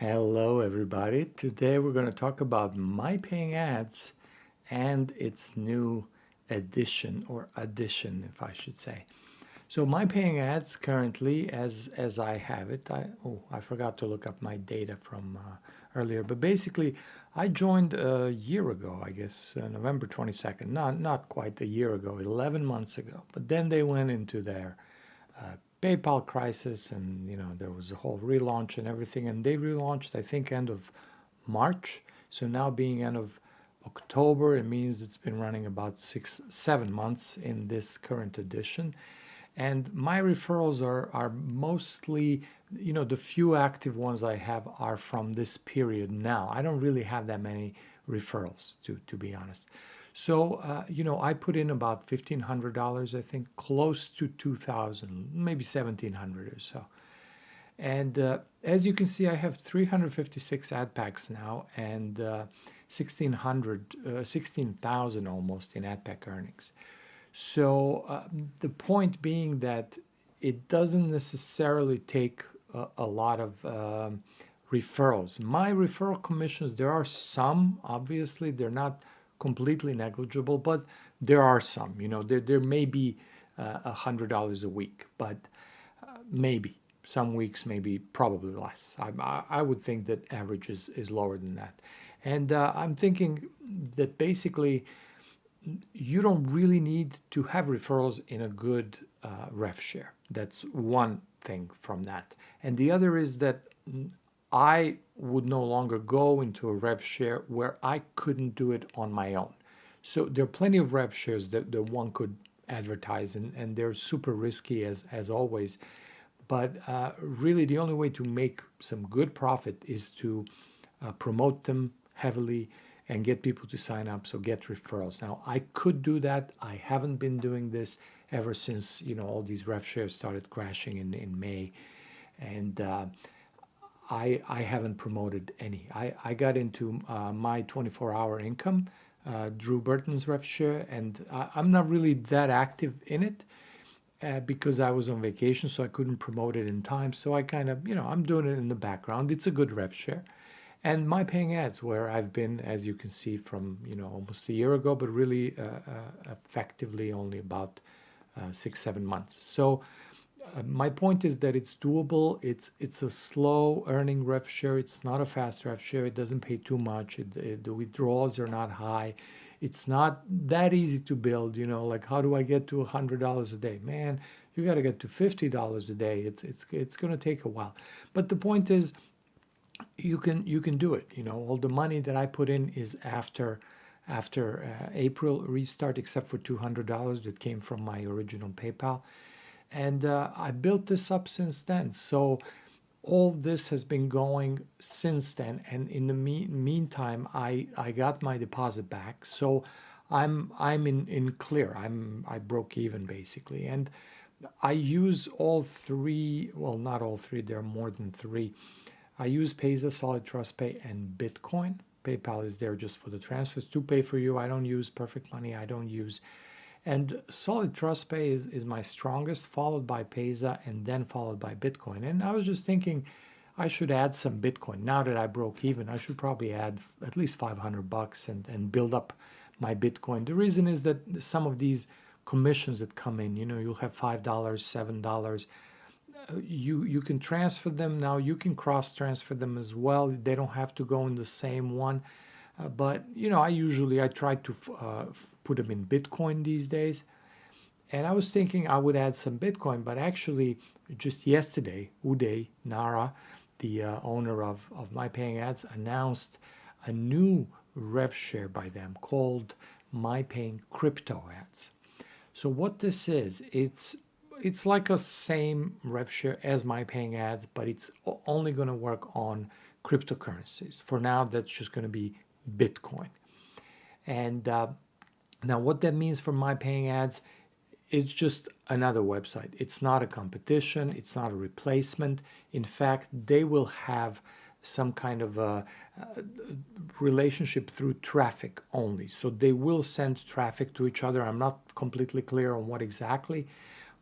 Hello, everybody. Today we're going to talk about my paying ads and its new addition, if I should say. So my paying ads currently, as I have it, I forgot to look up my data from earlier, but basically I joined a year ago, I guess, November 22nd. Not quite a year ago, 11 months ago. But then they went into their PayPal crisis, and there was a whole relaunch and everything. And they relaunched, I think, end of March. So now being end of October, it means it's been running about 7 months in this current edition. And my referrals are mostly, the few active ones I have are from this period now. I don't really have that many referrals, to be honest. So, I put in about $1,500, I think, close to 2,000, maybe 1,700 or so. And as you can see, I have 356 ad packs now and 16,000 almost in ad pack earnings. So the point being that it doesn't necessarily take a lot of referrals. My referral commissions, there are some, obviously, they're not completely negligible, but there are some. There may be $100 a week, but maybe some weeks, maybe probably less. I would think that average is lower than that. And I'm thinking that basically you don't really need to have referrals in a good rev share. That's one thing from that. And the other is that I would no longer go into a rev share where I couldn't do it on my own. So there are plenty of rev shares that one could advertise, and they're super risky as always. But really, the only way to make some good profit is to promote them heavily and get people to sign up, so get referrals. Now, I could do that. I haven't been doing this ever since all these rev shares started crashing in May, and I haven't promoted any. I got into my 24-hour income, Drew Burton's rev share, and I'm not really that active in it. Because I was on vacation, so I couldn't promote it in time. So I kind of, I'm doing it in the background. It's a good rev share. And my paying ads, where I've been, as you can see, from almost a year ago, but really effectively only about 6 7 months. So my point is that it's doable. It's a slow earning rev share. It's not a fast rev share. It doesn't pay too much. The withdrawals are not high. It's not that easy to build. Like, how do I get to $100 a day? Man, you got to get to $50 a day. It's going to take a while. But the point is, you can do it. All the money that I put in is after April restart, except for $200 that came from my original PayPal, and I built this up since then. So all this has been going since then, and in the meantime, I got my deposit back. So I'm in clear. I broke even basically, and I use all three. Well, not all three. There are more than three. I use Payza, Solid Trust Pay, and Bitcoin. PayPal is there just for the transfers to pay for you. I don't use Perfect Money. I don't use. And Solid Trust Pay is my strongest, followed by Payza, and then followed by Bitcoin. And I was just thinking I should add some Bitcoin. Now that I broke even, I should probably add at least $500 and build up my Bitcoin. The reason is that some of these commissions that come in, you'll have $5, $7. You can transfer them now. You can cross transfer them as well. They don't have to go in the same one. But I try to put them in Bitcoin these days. And I was thinking I would add some Bitcoin, but actually just yesterday, Uday Nara, the owner of My Paying Ads, announced a new rev share by them called My Paying Crypto Ads. So what this is, it's like a same rev share as My Paying Ads, but it's only going to work on cryptocurrencies. For now, that's just going to be Bitcoin. And now what that means for My Paying Ads, it's just another website. It's not a competition. It's not a replacement. In fact, they will have some kind of a relationship through traffic only. So they will send traffic to each other. I'm not completely clear on what exactly,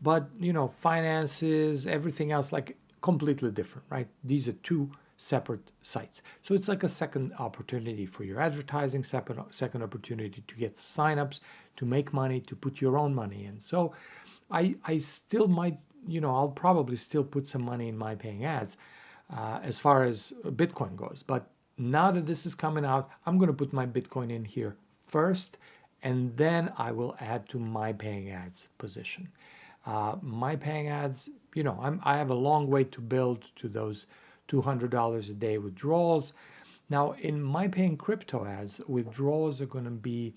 but finances, everything else, like completely different, right? These are two separate sites. So it's like a second opportunity for your advertising, second opportunity to get signups, to make money, to put your own money in. So I still might, I'll probably still put some money in my paying ads as far as Bitcoin goes. But now that this is coming out, I'm going to put my Bitcoin in here first, and then I will add to my paying ads position. My paying ads, I have a long way to build to those $200 a day withdrawals. Now, in my paying crypto ads, withdrawals are going to be,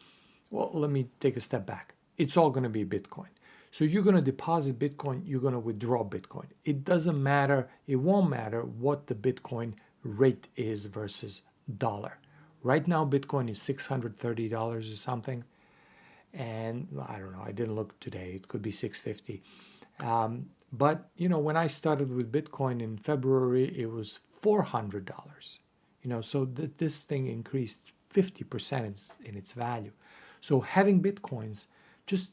well, let me take a step back. It's all going to be Bitcoin. So you're going to deposit Bitcoin, you're going to withdraw Bitcoin. It doesn't matter, it won't matter what the Bitcoin rate is versus dollar. Right now, Bitcoin is $630 or something. And I don't know, I didn't look today, it could be 650. But when I started with Bitcoin in February, it was $400. So this thing increased 50% in its value. So having Bitcoins, just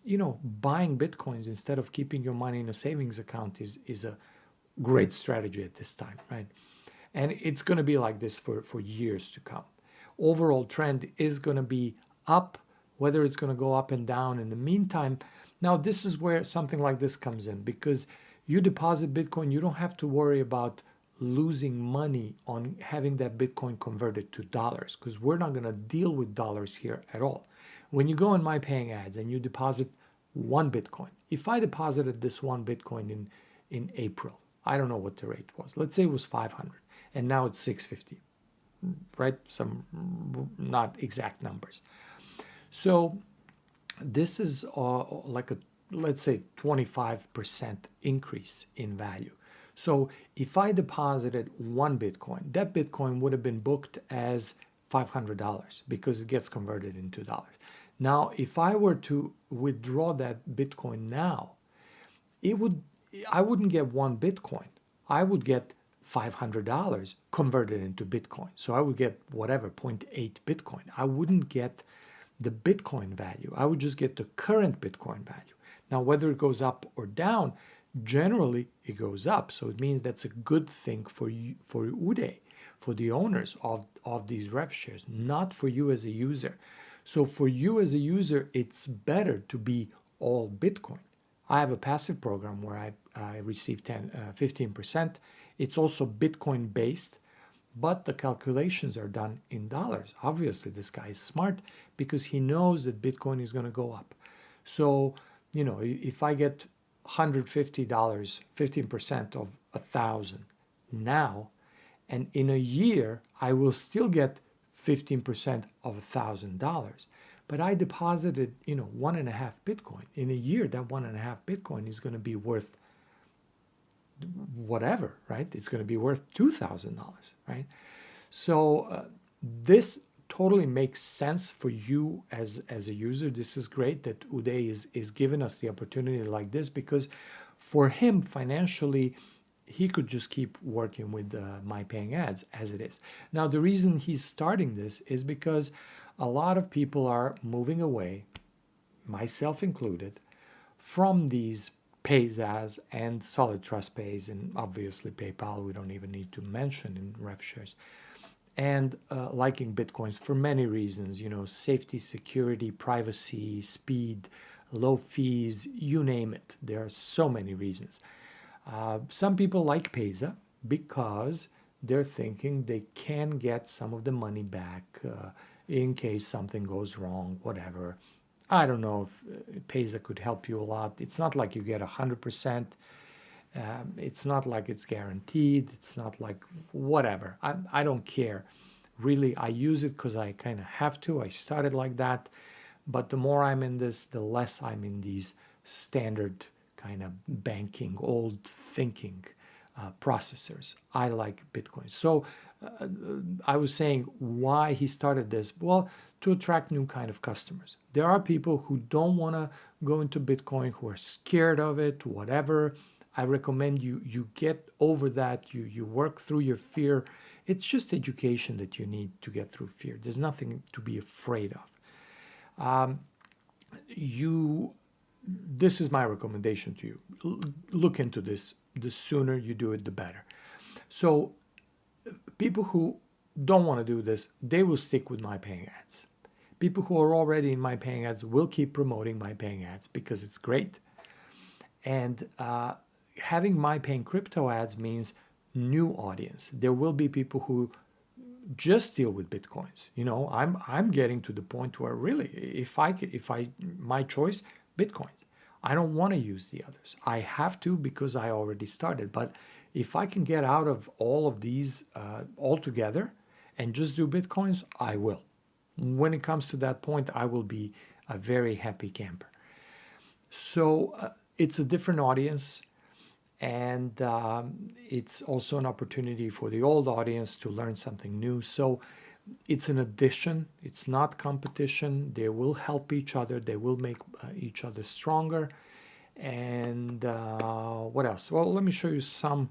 buying Bitcoins instead of keeping your money in a savings account is a great strategy at this time, right? And it's going to be like this for years to come. Overall trend is going to be up. Whether it's going to go up and down in the meantime. Now, this is where something like this comes in, because you deposit Bitcoin, you don't have to worry about losing money on having that Bitcoin converted to dollars, because we're not going to deal with dollars here at all. When you go in my paying ads and you deposit one Bitcoin, if I deposited this one Bitcoin in April, I don't know what the rate was. Let's say it was 500 and now it's 650, right? Some not exact numbers. So this is like let's say 25% increase in value. So if I deposited one Bitcoin, that Bitcoin would have been booked as $500 because it gets converted into dollars. Now, if I were to withdraw that Bitcoin now, I wouldn't get one Bitcoin. I would get $500 converted into Bitcoin. So I would get whatever, 0.8 Bitcoin. I wouldn't get the Bitcoin value. I would just get the current Bitcoin value. Now, whether it goes up or down, generally it goes up. So it means that's a good thing for you, for Uday, for the owners of these ref shares, not for you as a user. So for you as a user, it's better to be all Bitcoin. I have a passive program where I receive 15%. It's also Bitcoin based, but the calculations are done in dollars. Obviously, this guy is smart because he knows that Bitcoin is going to go up. So, if I get $150, 15% of 1,000 now, and in a year, I will still get 15% of $1,000. But I deposited, 1.5 Bitcoin. In a year, that 1.5 Bitcoin is going to be worth whatever, right? It's going to be worth $2,000, right? So this totally makes sense for you as a user. This is great that Uday is giving us the opportunity like this, because for him financially, he could just keep working with my paying ads as it is. Now, the reason he's starting this is because a lot of people are moving away, myself included, from these pays as and solid trust pays, and obviously PayPal we don't even need to mention in ref shares, and liking Bitcoins for many reasons, safety, security, privacy, speed, low fees, you name it. There are so many reasons. Some people like Payza because they're thinking they can get some of the money back in case something goes wrong, whatever. I don't know if Payza could help you a lot. It's not like you get 100%. It's not like it's guaranteed. It's not like whatever. I don't care. Really, I use it because I kind of have to. I started like that. But the more I'm in this, the less I'm in these standard kind of banking, old thinking processors. I like Bitcoin. So I was saying why he started this. Well, to attract new kind of customers. There are people who don't want to go into Bitcoin, who are scared of it, whatever. I recommend you get over that. You work through your fear. It's just education that you need to get through fear. There's nothing to be afraid of. This is my recommendation to you. Look into this. The sooner you do it, the better. So People who don't want to do this, they will stick with my paying ads. People who are already in my paying ads will keep promoting my paying ads because it's great. And having my paying crypto ads means new audience. There will be people who just deal with bitcoins. I'm getting to the point where really, if I my choice, bitcoins. I don't want to use the others. I have to because I already started. But if I can get out of all of these altogether and just do bitcoins, I will. When it comes to that point, I will be a very happy camper. So it's a different audience, and it's also an opportunity for the old audience to learn something new. So it's an addition, it's not competition. They will help each other, they will make each other stronger. And what else? Well, let me show you some.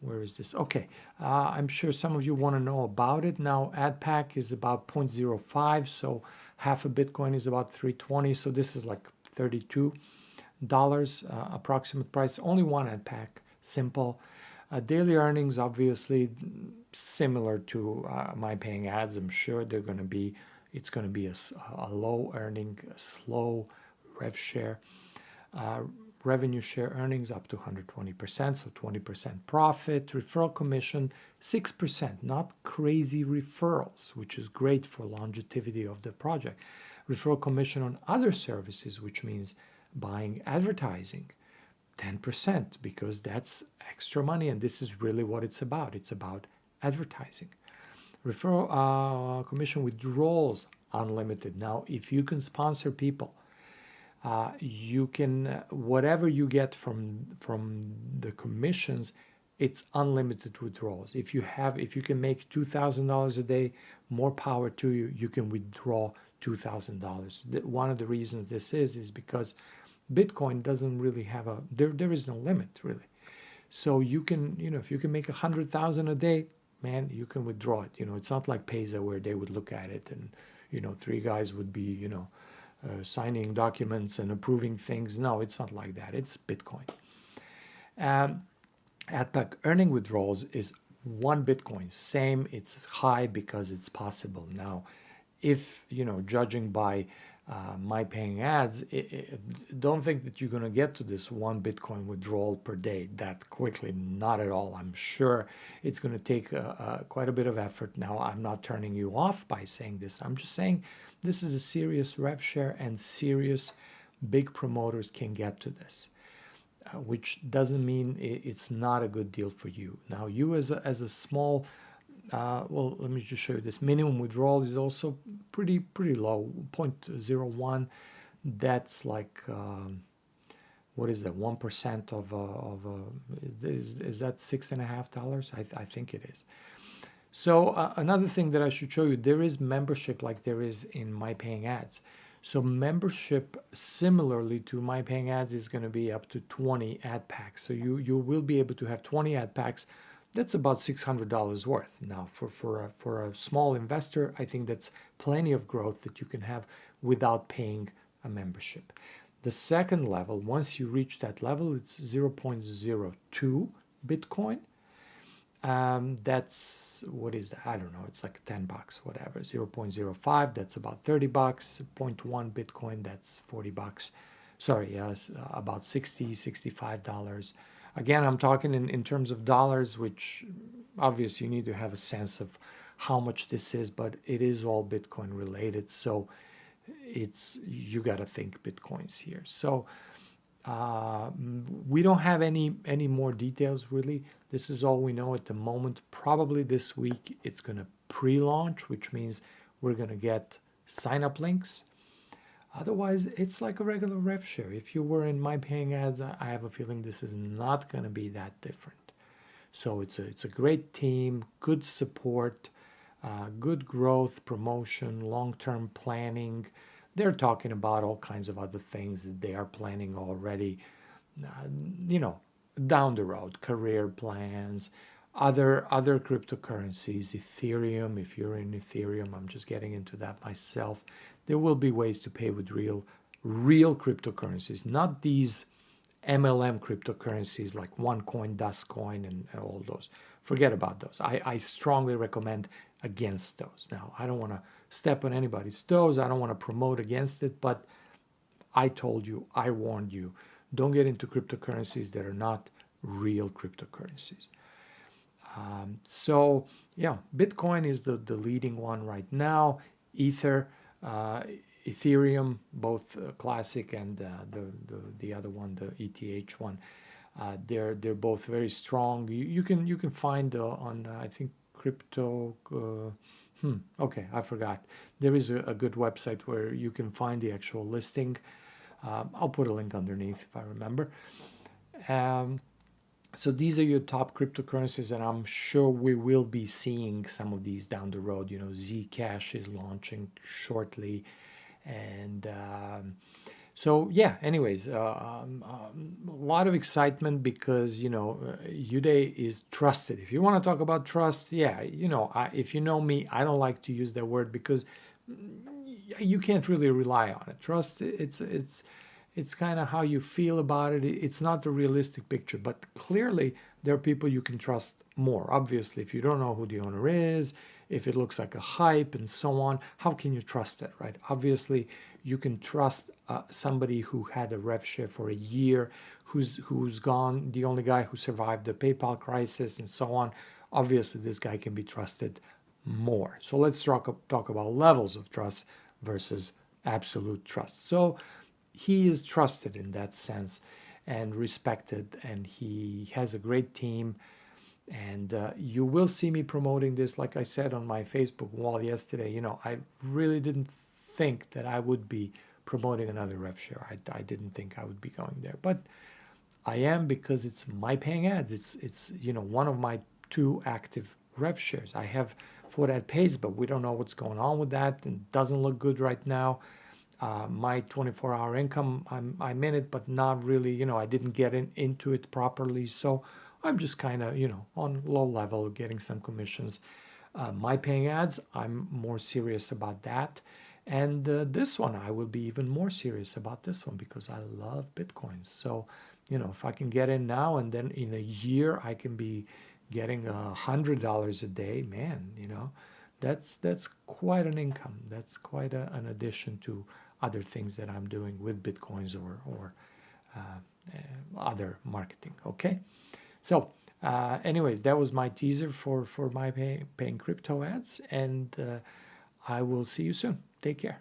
Where is this? Okay, I'm sure some of you want to know about it. Now, AdPack is about 0.05, so half a Bitcoin is about 320, so this is like $32 approximate price. Only one AdPack, simple. Daily earnings, obviously, similar to my paying ads. I'm sure it's going to be a low earning, a slow rev share. Revenue share earnings up to 120%, so 20% profit. Referral commission 6%, not crazy referrals, which is great for longevity of the project. Referral commission on other services, which means buying advertising, 10%, because that's extra money, and this is really what it's about. It's about advertising. Referral commission withdrawals, unlimited. Now, if you can sponsor people, you can whatever you get from the commissions, it's unlimited withdrawals. If you can make $2,000 a day, more power to you. You can withdraw $2,000. One of the reasons this is because Bitcoin doesn't really have there is no limit really. So you can, if you can make 100,000 a day, man, you can withdraw it. It's not like Pesa where they would look at it and three guys would be signing documents and approving things. No, it's not like that. It's Bitcoin. AdPack earning withdrawals is 1 Bitcoin. Same, it's high because it's possible. Now, if, judging by my paying ads, don't think that you're going to get to this 1 Bitcoin withdrawal per day that quickly. Not at all. I'm sure it's going to take quite a bit of effort. Now, I'm not turning you off by saying this. I'm just saying this is a serious rev share, and serious big promoters can get to this, which doesn't mean it's not a good deal for you. Now, you as a small, well, let me just show you this. Minimum withdrawal is also pretty low, 0.01. That's like, what is that, 1% is that $6.50? I think it is. So another thing that I should show you, there is membership like there is in my paying ads. So membership, similarly to my paying ads, is going to be up to 20 ad packs. So you will be able to have 20 ad packs. That's about $600 worth. Now, for a small investor, I think that's plenty of growth that you can have without paying a membership. The second level, once you reach that level, it's 0.02 Bitcoin. That's, what is that? I don't know. It's like $10, whatever. 0.05, that's about $30. 0.1 Bitcoin, that's $40. Sorry, yes, about $65. Again, I'm talking in terms of dollars, which obviously you need to have a sense of how much this is, but it is all Bitcoin related. So you got to think Bitcoins here. So we don't have any more details really. This is all we know at the moment. Probably this week it's going to pre-launch, which means we're going to get sign-up links. Otherwise, it's like a regular rev share. If you were in my paying ads, I have a feeling this is not going to be that different. So it's a great team, good support, good growth, promotion, long-term planning. They're talking about all kinds of other things that they are planning already, down the road, career plans, other cryptocurrencies, Ethereum. If you're in Ethereum, I'm just getting into that myself. There will be ways to pay with real cryptocurrencies, not these MLM cryptocurrencies like OneCoin, Dustcoin, and all those. forget about those. I strongly recommend against those. Now, I don't want to step on anybody's toes. I don't want to promote against it, but I told you, I warned you, don't get into cryptocurrencies that are not real cryptocurrencies. So yeah, Bitcoin is the leading one right now. Ether, uh, Ethereum, both classic and the other one, the ETH one. They're both very strong. You can find on I think crypto. Okay, I forgot. There is a good website where you can find the actual listing. I'll put a link underneath if I remember. Um, so these are your top cryptocurrencies, and I'm sure we will be seeing some of these down the road. Zcash is launching shortly, and so yeah. Anyways, a lot of excitement because Uday is trusted. If you want to talk about trust, yeah, if you know me, I don't like to use that word because you can't really rely on it. Trust, it's kind of how you feel about it. It's not the realistic picture, but clearly there are people you can trust more. Obviously, if you don't know who the owner is, if it looks like a hype and so on, how can you trust it, right? Obviously, you can trust somebody who had a rev share for a year, who's gone, the only guy who survived the PayPal crisis and so on. Obviously, this guy can be trusted more. So let's talk about levels of trust versus absolute trust. So he is trusted in that sense and respected, and he has a great team. And you will see me promoting this, like I said on my Facebook wall yesterday. I really didn't think that I would be promoting another rev share. I didn't think I would be going there, but I am, because it's my paying ads. It's one of my two active rev shares. I have 4 that pays, but we don't know what's going on with that, and it doesn't look good right now. My 24-hour income, I'm in it, but not really. I didn't get into it properly, so I'm just kind of on low level, getting some commissions. My paying ads, I'm more serious about that. And this one, I will be even more serious about this one because I love Bitcoins. So, if I can get in now and then in a year I can be getting $100 a day, man, that's quite an income. That's quite an addition to other things that I'm doing with Bitcoins or other marketing. Okay. So, anyways, that was my teaser for my paying crypto ads, and I will see you soon. Take care.